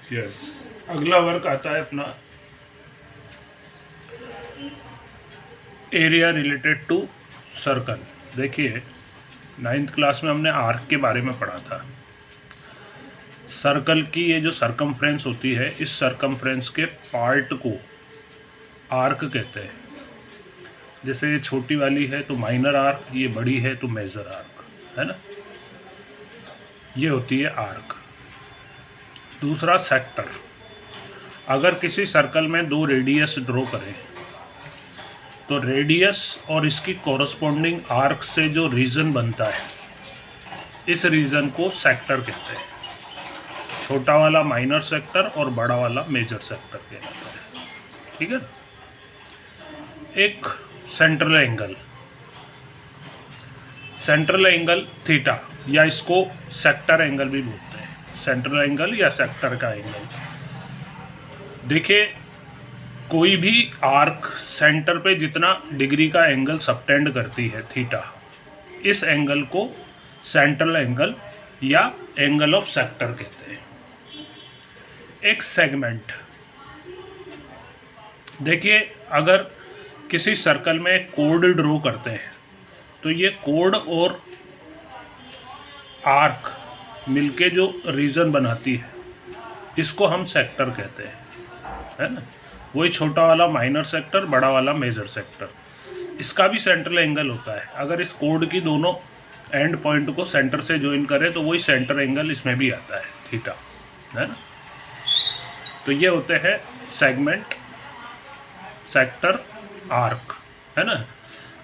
Yes, अगला work आता है अपना एरिया रिलेटेड टू सर्कल। देखिए 9th क्लास में हमने आर्क के बारे में पढ़ा था। सर्कल की ये जो सरकमफ्रेंस होती है, इस सरकमफ्रेंस के पार्ट को आर्क कहते हैं। जैसे ये छोटी वाली है तो माइनर आर्क, ये बड़ी है तो मेजर आर्क, है ना। ये होती है आर्क। दूसरा सेक्टर। अगर किसी सर्कल में दो रेडियस ड्रॉ करें तो रेडियस और इसकी कॉरस्पॉन्डिंग आर्क से जो रीजन बनता है, इस रीजन को सेक्टर कहते हैं। छोटा वाला माइनर सेक्टर और बड़ा वाला मेजर सेक्टर कहलाता है। ठीक है। एक central angle, central angle theta, या इसको सेक्टर एंगल भी बोलते हैं। सेंट्रल एंगल या सेक्टर का एंगल। देखिए कोई भी आर्क सेंटर पे जितना डिग्री का एंगल सबटेंड करती है थीटा, इस एंगल को सेंट्रल एंगल या एंगल ऑफ सेक्टर कहते हैं। एक सेगमेंट। देखिए अगर किसी सर्कल में एक कोड ड्रॉ करते हैं तो ये कोड और आर्क मिलके जो रीजन बनाती है, इसको हम सेक्टर कहते हैं, है ना। वही छोटा वाला माइनर सेक्टर, बड़ा वाला मेजर सेक्टर। इसका भी सेंट्रल एंगल होता है। अगर इस कोड की दोनों एंड पॉइंट को सेंटर से ज्वाइन करें तो वही सेंटर एंगल इसमें भी आता है, थीटा, है ना। तो ये होते हैं सेगमेंट, सेक्टर, आर्क, है ना।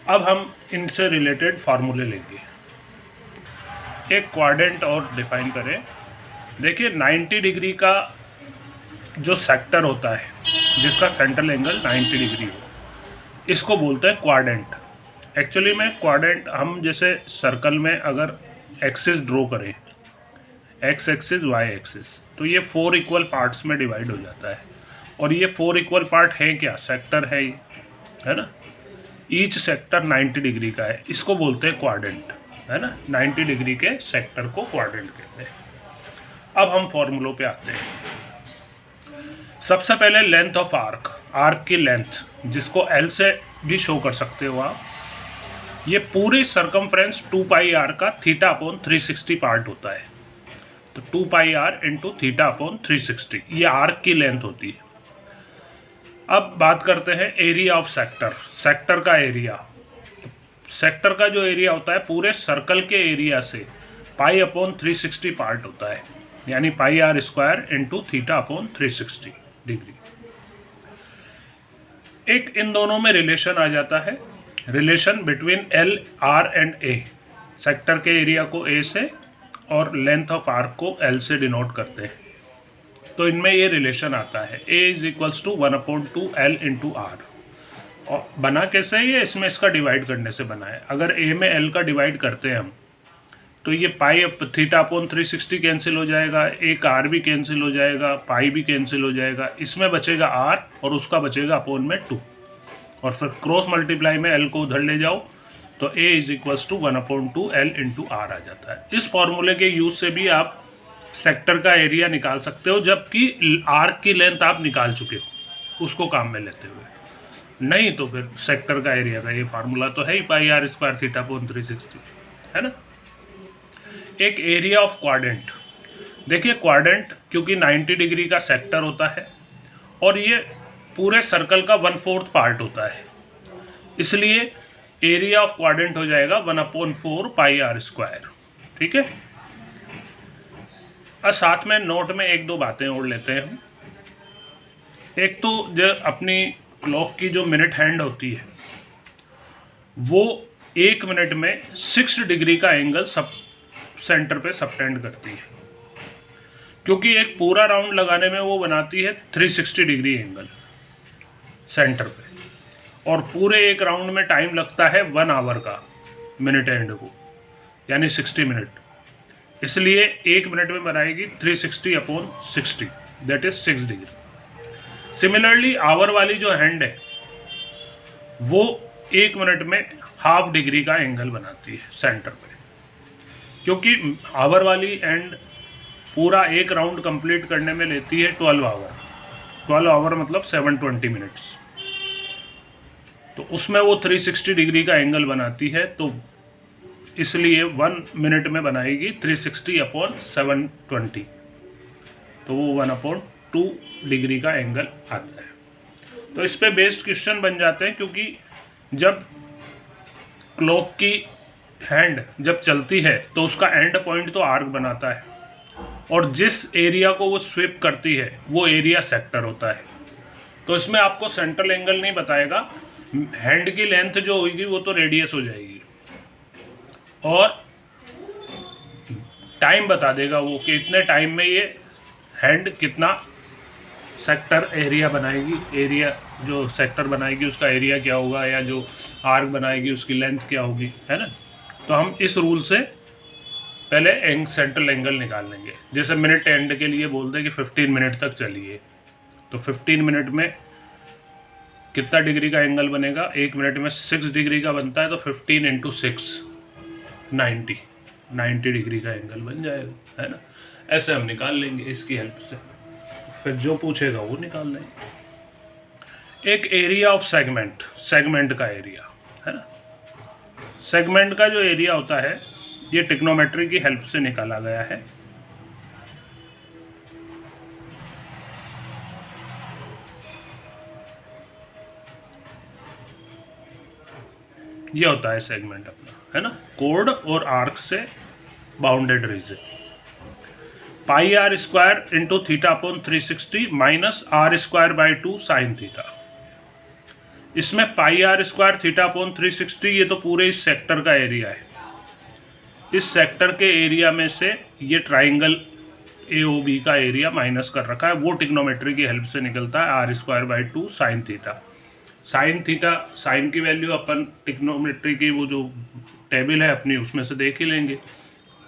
अब हम इनसे रिलेटेड फार्मूले लेंगे। एक क्वाड्रेंट और डिफाइन करें। देखिए 90 डिग्री का जो सेक्टर होता है, जिसका सेंट्रल एंगल 90 डिग्री हो, इसको बोलते हैं क्वाड्रेंट। एक्चुअली में क्वाड्रेंट, हम जैसे सर्कल में अगर एक्सिस ड्रॉ करें, एक्स एक्सिस, वाई एक्सिस, तो ये 4 इक्वल पार्ट्स में डिवाइड हो जाता है। और ये 4 इक्वल पार्ट हैं क्या? सेक्टर है ये, है ना। ईच सेक्टर 90 डिग्री का है, इसको बोलते हैं क्वाड्रेंट, है ना। 90 डिग्री के सेक्टर को क्वाड्रेंट कहते हैं। अब हम फॉर्मूलों पे आते हैं। सबसे पहले लेंथ ऑफ आर्क, आर्क की लेंथ, जिसको एल से भी शो कर सकते हो आप। ये पूरी सरकमफ्रेंस 2 पाई आर का थीटा अपॉन 360 पार्ट होता है। तो 2 pi r into theta upon 360, ये आर्क की लेंथ होती है। अब बात करते हैं एरिया ऑफ सेक्टर। सेक्टर का एरिया, सेक्टर का जो एरिया होता है पूरे सर्कल के एरिया से पाई अपॉन 360 पार्ट होता है, यानी pi are square into theta upon 360 degree. एक इन दोनों में रिलेशन आ जाता है, relation between L, R and A. Sector के एरिया को ए से और लेंथ ऑफ आर्क को एल से डिनोट करते हैं। तो इनमें ये रिलेशन आता है, A is equals to 1/2 L into R. और बना कैसे है ये? इसमें इसका डिवाइड करने से बना है। अगर ए में एल का डिवाइड करते हैं हम, तो ये पाई थीटा अपॉन 360 कैंसिल हो जाएगा, एक आर भी कैंसिल हो जाएगा, पाई भी कैंसिल हो जाएगा। इसमें बचेगा आर और उसका बचेगा अपॉन में 2, और फिर क्रॉस मल्टीप्लाई में एल को उधर ले जाओ तो A is equals to 1/2 L into R आ जाता है। इस फॉर्मूले के यूज से भी आप सेक्टर का एरिया निकाल सकते हो, जबकि आर्क की लेंथ आप निकाल चुके हो उसको काम में लेते हुए। नहीं तो फिर सेक्टर का एरिया का ये फार्मूला तो है ही, पाई आर स्क्वायर थीटा अपॉन 360, है ना। एक एरिया ऑफ क्वाड्रेंट। देखिए क्वाड्रेंट क्योंकि 90 डिग्री का सेक्टर होता है और ये पूरे सर्कल का 1/4 पार्ट होता है, इसलिए एरिया ऑफ क्वाड्रेंट हो जाएगा 1/4 पाई आर स्क्वायर। ठीक है। और साथ में नोट में एक दो बातें और लेते हैं हम। एक तो जो अपनी क्लॉक की जो मिनट हैंड होती है, वो 1 मिनट में 6 डिग्री का एंगल सब सेंटर पे सबटेंड करती है, क्योंकि एक पूरा राउंड लगाने में वो बनाती है 360 डिग्री एंगल सेंटर पे, और पूरे एक राउंड में टाइम लगता है 1 आवर का मिनट एंड को, यानी 60 मिनट। इसलिए 1 मिनट में बनाएगी 360 upon 60, that is 6 degree. Similarly hour वाली जो हैंड है वो 1 मिनट में ½ डिग्री का एंगल बनाती है सेंटर पे, क्योंकि आवर वाली एंड पूरा एक राउंड कंप्लीट करने में लेती है 12 आवर। 12 आवर मतलब 720 मिनट्स। तो उसमें वो 360 डिग्री का एंगल बनाती है, तो इसलिए 1 मिनट में बनाएगी 360/720, तो वो 1/2 डिग्री का एंगल आता है। तो इस पे बेस्ड क्वेश्चन बन जाते हैं, क्योंकि जब क्लॉक की हैंड जब चलती है तो उसका एंड पॉइंट तो आर्क बनाता है, और जिस एरिया को वो स्वीप करती है वो एरिया सेक्टर होता है। तो इसमें आपको सेंट्रल एंगल नहीं बताएगा, हैंड की लेंथ जो होगी वो तो रेडियस हो जाएगी, और टाइम बता देगा वो कि इतने टाइम में ये हैंड कितना सेक्टर एरिया बनाएगी, एरिया जो सेक्टर बनाएगी उसका एरिया क्या होगा, या जो आर्क बनाएगी उसकी लेंथ क्या होगी, है ना। तो हम इस रूल से पहले सेंट्रल एंगल निकाल लेंगे। जैसे मिनट एंड के लिए बोलते हैं कि 15 मिनट तक चलिए, तो 15 मिनट में कितना डिग्री का एंगल बनेगा, 1 मिनट में 6 डिग्री का बनता है, तो 15 × 6 90 डिग्री का एंगल बन जाएगा, है ना। ऐसे हम निकाल लेंगे इसकी हेल्प से, फिर जो पूछेगा वो निकाल लेंगे। एक एरिया ऑफ सेगमेंट का एरिया, है ना। सेगमेंट का जो एरिया होता है ये ट्रिग्नोमेट्री की हेल्प से निकाला गया है। ये होता है सेगमेंट अपना, है ना, कोड और आर्क से bounded reason. πr² × θ/360 -r²/2 sin theta. इसमें πr² θ/360 ये तो पूरे इस सेक्टर का एरिया है। इस सेक्टर के एरिया में से ये ट्राइंगल AOB का एरिया माइनस कर रखा है, वो ट्रिग्नोमेट्री की हेल्प से निकलता है r²/2 sin theta. Sine theta, sine की वैल्यू अपन ट्रिग्नोमेट्री की वो जो टेबल है अपनी उसमें से देख ही लेंगे।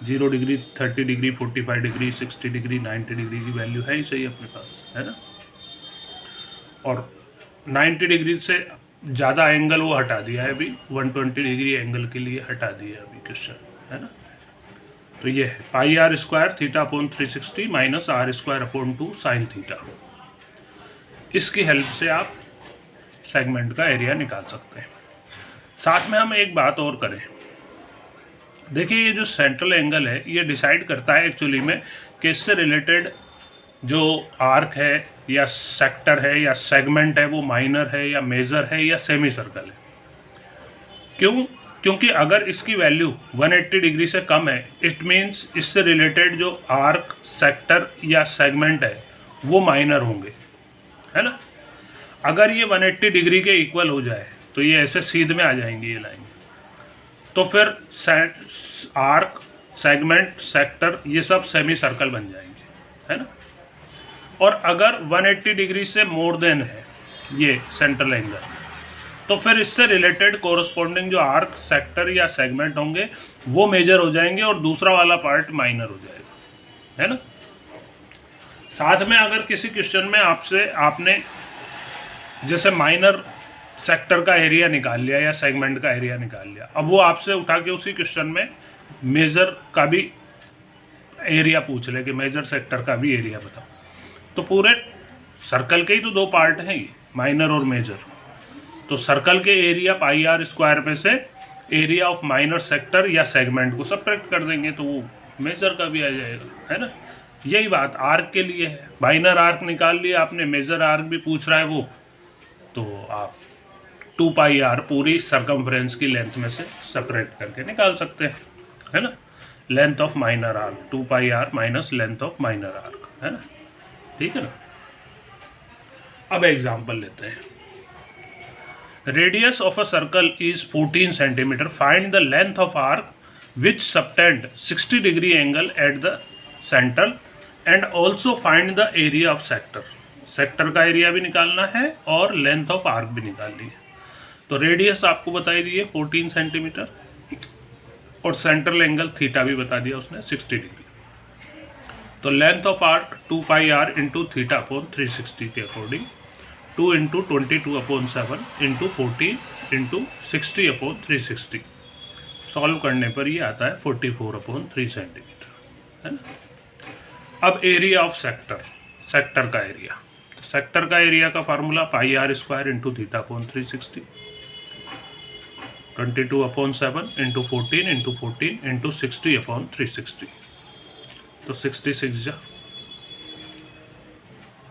0 degree, 30 degree, 45 degree, 60 degree, 90 degree की वैल्यू है ही सही अपने पास, है ना। और 90 डिग्री से ज़्यादा एंगल वो हटा दिया है अभी, 120 डिग्री एंगल के लिए हटा दिया है अभी क्वेश्चन, है ना। तो ये है πr² θ/360 -r²/2 sin थीटा। इसकी हेल्प से आप सेगमेंट का एरिया निकाल सकते हैं। साथ में हम एक बात और करें, देखिए ये जो सेंट्रल एंगल है ये डिसाइड करता है एक्चुअली में कि इससे रिलेटेड जो आर्क है या सेक्टर है या सेगमेंट है वो माइनर है या मेजर है या सेमी सर्कल है। क्यों? क्योंकि अगर इसकी वैल्यू 180 डिग्री से कम है, इट मीन्स इससे रिलेटेड जो आर्क, सेक्टर या सेगमेंट है वो माइनर होंगे, है ना। अगर ये 180 डिग्री के इक्वल हो जाए तो ये ऐसे सीध में आ जाएंगी ये लाइन, तो फिर आर्क, सेगमेंट, सेक्टर ये सब सेमी सर्कल बन जाएंगे, है ना। और अगर 180 डिग्री से मोर देन है ये सेंट्रल एंगल, तो फिर इससे रिलेटेड कोरस्पॉन्डिंग जो आर्क, सेक्टर या सेगमेंट होंगे वो मेजर हो जाएंगे और दूसरा वाला पार्ट माइनर हो जाएगा, है ना। साथ में अगर किसी क्वेश्चन में आपने जैसे माइनर सेक्टर का एरिया निकाल लिया या सेगमेंट का एरिया निकाल लिया, अब वो आपसे उठा के उसी क्वेश्चन में मेजर का भी एरिया पूछ ले कि मेजर सेक्टर का भी एरिया बताओ, तो पूरे सर्कल के ही तो 2 पार्ट हैं ये, माइनर और मेजर। तो सर्कल के एरिया πr² में से एरिया ऑफ माइनर सेक्टर या सेगमेंट को सब्ट्रैक्ट कर देंगे तो वो मेजर का भी आ जाएगा, है ना। यही बात आर्क के लिए है। माइनर आर्क निकाल लिया आपने, मेजर आर्क भी पूछ रहा है वो, तो आप 2πr पूरी सरकमफ्रेंस की लेंथ में से सेपरेट करके निकाल सकते हैं, है ना। Length of minor arc 2πr minus length of minor arc, है ना, ठीक है ना। अब एग्जाम्पल लेते हैं। Radius of a circle is 14 centimetre, find the length of arc which subtend 60 degree angle at the centre and also find the area of sector. Sector का area भी निकालना है और लेंथ ऑफ आर्क भी निकालनी है। तो रेडियस आपको बताई दी है 14 सेंटीमीटर और सेंट्रल एंगल थीटा भी बता दिया उसने 60 डिग्री। तो लेंथ ऑफ आर्क 2πr × θ/360 के अकॉर्डिंग 2 × 22/7 × 14 × 60/360 सॉल्व करने पर ये आता है 44/3 सेंटीमीटर, है ना। अब एरिया ऑफ सेक्टर, सेक्टर का एरिया, तो सेक्टर का एरिया का formula pi are square into theta upon 360, 22/7 into 14 into 60 upon 360, तो 66 जा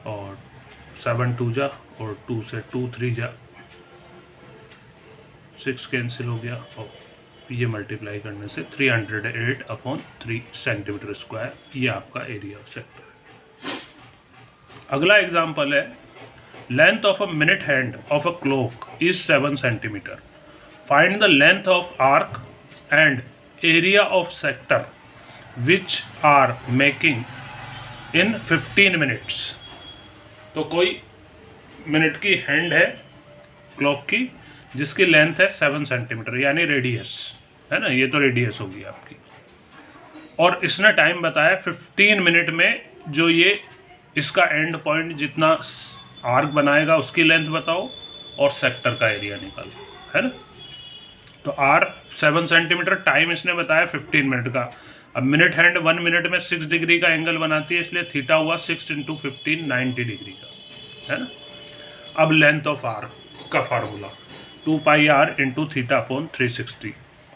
और 7 2 जा और 2 से 2 3 जा, 6 कैंसिल हो गया और ये मल्टीप्लाई करने से 308/3 सेंटीमीटर स्क्वायर, ये आपका एरिया ऑफ सेक्टर है। अगला एग्जांपल है, length of a minute hand of a clock is 7 centimetre, find the length of arc and area of sector which are making in 15 minutes. तो कोई minute की hand है clock की जिसकी length है 7 सेंटीमीटर यानी रेडियस है ना, ये तो रेडियस होगी आपकी, और इसने टाइम बताया 15 मिनट में, जो ये इसका एंड पॉइंट जितना आर्क बनाएगा उसकी लेंथ बताओ और सेक्टर का एरिया निकालो, है ना। तो आर 7 सेंटीमीटर, टाइम इसने बताया 15 मिनट का। अब मिनट हैंड 1 मिनट में 6 डिग्री का एंगल बनाती है, इसलिए थीटा हुआ 6 × 15 90 डिग्री का, है ना। अब लेंथ ऑफ आर्क का formula 2 pi r into theta upon 360,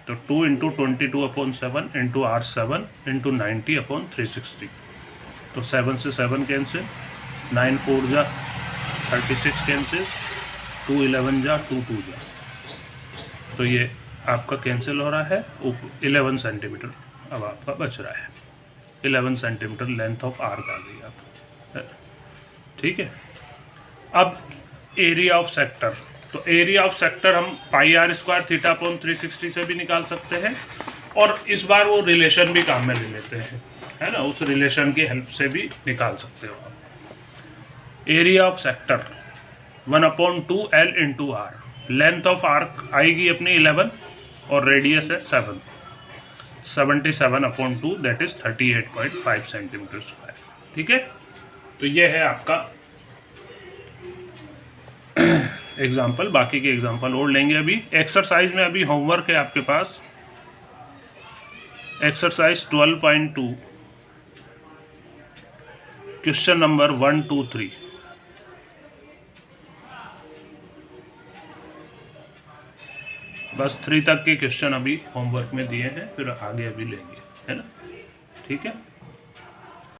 तो 2 × 22/7 इंटू आर 7 इंटू 90/360, तो 7 से 7 कैंसिल, 9 4 जा 36 कैंसिल, 2 11 जा 2 2 जा, तो ये आपका कैंसिल हो रहा है, 11 सेंटीमीटर अब आपका बच रहा है। 11 सेंटीमीटर लेंथ ऑफ आर्क आ गई आप, ठीक है। अब एरिया ऑफ सेक्टर, तो एरिया ऑफ सेक्टर हम पाई आर स्क्वायर थीटा अपॉन 360 से भी निकाल सकते हैं, और इस बार वो रिलेशन भी काम में ले लेते हैं, है ना, उस रिलेशन की हेल्प से भी निकाल सकते हो आप। Area of sector 1/2 L into r, length of arc आएगी अपनी 11 और रेडियस है 7, 77/2 दैट इज 38.5 सेंटीमीटर स्क्वायर, ठीक है। तो ये है आपका एग्जाम्पल। बाकी के एग्जाम्पल और लेंगे अभी। एक्सरसाइज में अभी होमवर्क है आपके पास, एक्सरसाइज 12.2 क्वेश्चन नंबर 1 2 3। बस 3 तक के क्वेश्चन अभी होमवर्क में दिए हैं, फिर आगे अभी लेंगे, है ना, ठीक है।